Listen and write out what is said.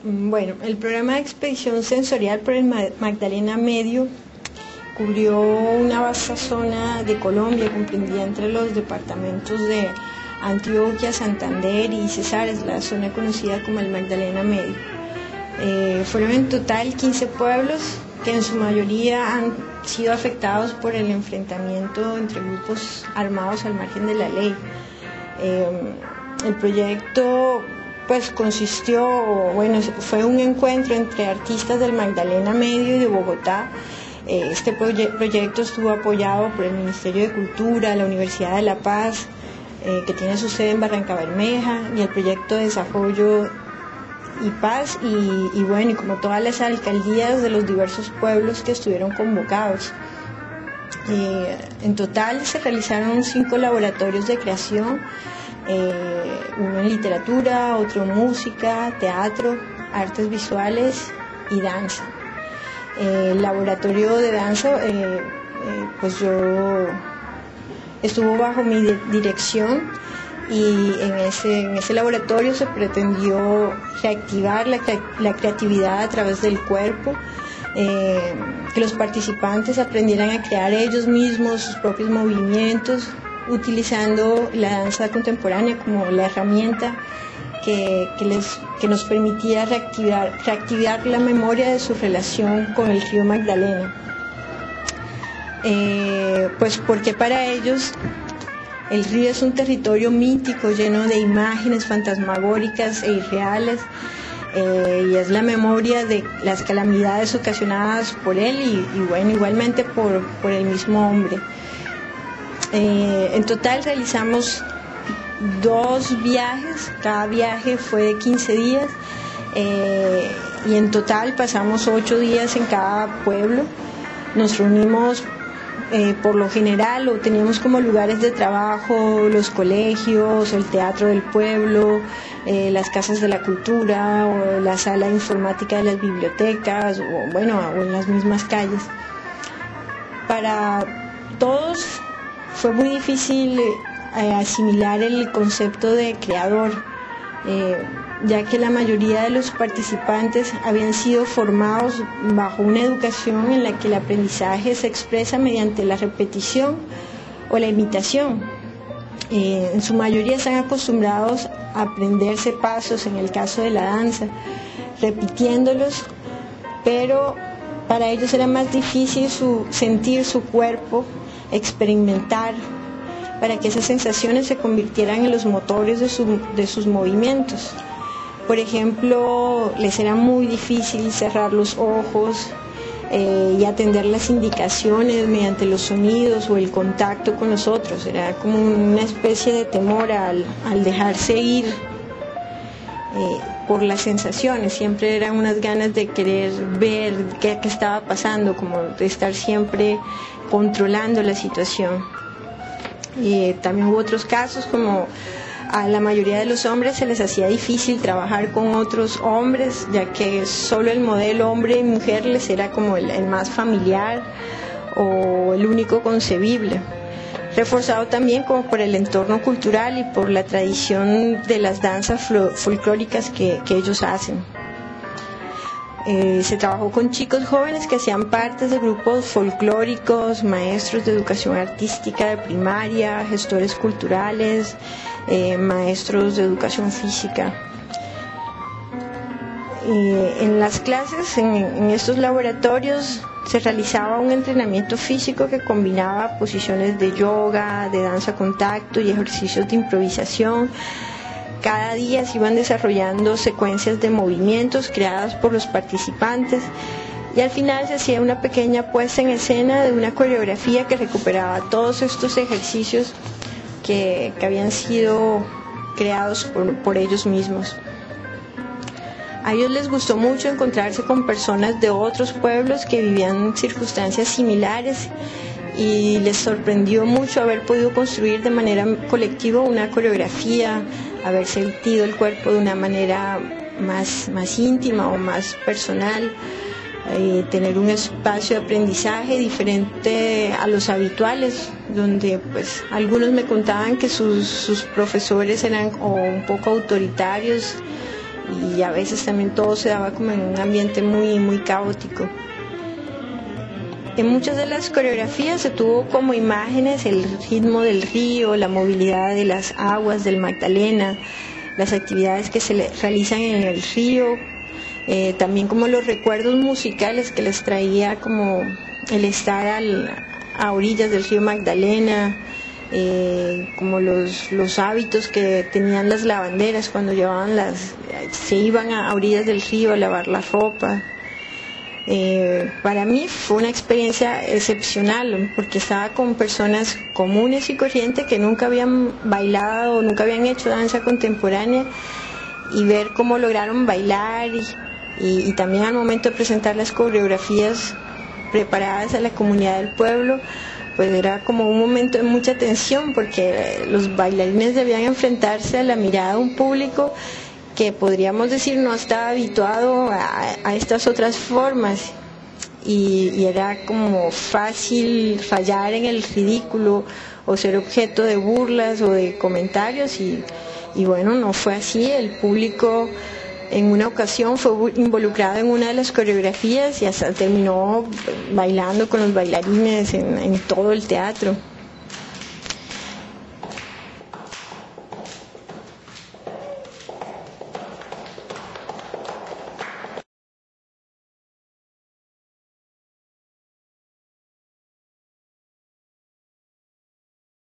Bueno, el programa de expedición sensorial por el Magdalena Medio cubrió una vasta zona de Colombia, comprendida entre los departamentos de Antioquia, Santander y Cesares, la zona conocida como el Magdalena Medio. Fueron en total 15 pueblos que en su mayoría han sido afectados por el enfrentamiento entre grupos armados al margen de la ley. El proyecto fue un encuentro entre artistas del Magdalena Medio y de Bogotá. Este proyecto estuvo apoyado por el Ministerio de Cultura, la Universidad de La Paz, que tiene su sede en Barrancabermeja, y el proyecto de Desarrollo y Paz, y como todas las alcaldías de los diversos pueblos que estuvieron convocados. En total se realizaron 5 laboratorios de creación, uno en literatura, otro en música, teatro, artes visuales y danza. El laboratorio de danza, yo estuvo bajo mi dirección, y en ese laboratorio se pretendió reactivar la creatividad a través del cuerpo, que los participantes aprendieran a crear ellos mismos sus propios movimientos, utilizando la danza contemporánea como la herramienta que nos permitía reactivar la memoria de su relación con el río Magdalena. Porque para ellos el río es un territorio mítico lleno de imágenes fantasmagóricas e irreales, y es la memoria de las calamidades ocasionadas por él y igualmente por el mismo hombre. En total realizamos 2 viajes, cada viaje fue de 15 días, y en total pasamos 8 días en cada pueblo. Nos reunimos por lo general, o teníamos como lugares de trabajo los colegios, el teatro del pueblo, las casas de la cultura, o la sala de informática de las bibliotecas, o en las mismas calles. Para todos fue muy difícil asimilar el concepto de creador, ya que la mayoría de los participantes habían sido formados bajo una educación en la que el aprendizaje se expresa mediante la repetición o la imitación. En su mayoría están acostumbrados a aprenderse pasos, en el caso de la danza, repitiéndolos, pero para ellos era más difícil sentir su cuerpo, experimentar, para que esas sensaciones se convirtieran en los motores de sus movimientos. Por ejemplo, les era muy difícil cerrar los ojos y atender las indicaciones mediante los sonidos o el contacto con los otros. Era como una especie de temor al dejarse ir por las sensaciones. Siempre eran unas ganas de querer ver qué estaba pasando, como de estar siempre controlando la situación. Y también hubo otros casos, como a la mayoría de los hombres se les hacía difícil trabajar con otros hombres, ya que solo el modelo hombre y mujer les era como el más familiar o el único concebible, reforzado también como por el entorno cultural y por la tradición de las danzas folclóricas que ellos hacen. Se trabajó con chicos jóvenes que hacían parte de grupos folclóricos, maestros de educación artística de primaria, gestores culturales, maestros de educación física. En las clases, en estos laboratorios, se realizaba un entrenamiento físico que combinaba posiciones de yoga, de danza contacto y ejercicios de improvisación. Cada día se iban desarrollando secuencias de movimientos creadas por los participantes, y al final se hacía una pequeña puesta en escena de una coreografía que recuperaba todos estos ejercicios que habían sido creados por ellos mismos. A ellos les gustó mucho encontrarse con personas de otros pueblos que vivían circunstancias similares, y les sorprendió mucho haber podido construir de manera colectiva una coreografía, haber sentido el cuerpo de una manera más íntima o más personal, tener un espacio de aprendizaje diferente a los habituales, donde pues algunos me contaban que sus profesores eran un poco autoritarios y a veces también todo se daba como en un ambiente muy caótico. En muchas de las coreografías se tuvo como imágenes el ritmo del río, la movilidad de las aguas del Magdalena, las actividades que se realizan en el río, también como los recuerdos musicales que les traía como el estar a orillas del río Magdalena, como los hábitos que tenían las lavanderas cuando se iban a orillas del río a lavar la ropa. Para mí fue una experiencia excepcional porque estaba con personas comunes y corrientes que nunca habían bailado, nunca habían hecho danza contemporánea, y ver cómo lograron bailar y también al momento de presentar las coreografías preparadas a la comunidad del pueblo, pues era como un momento de mucha tensión porque los bailarines debían enfrentarse a la mirada de un público que podríamos decir no estaba habituado a estas otras formas, y era como fácil fallar en el ridículo o ser objeto de burlas o de comentarios, y bueno, no fue así. El público en una ocasión fue involucrado en una de las coreografías y hasta terminó bailando con los bailarines en todo el teatro.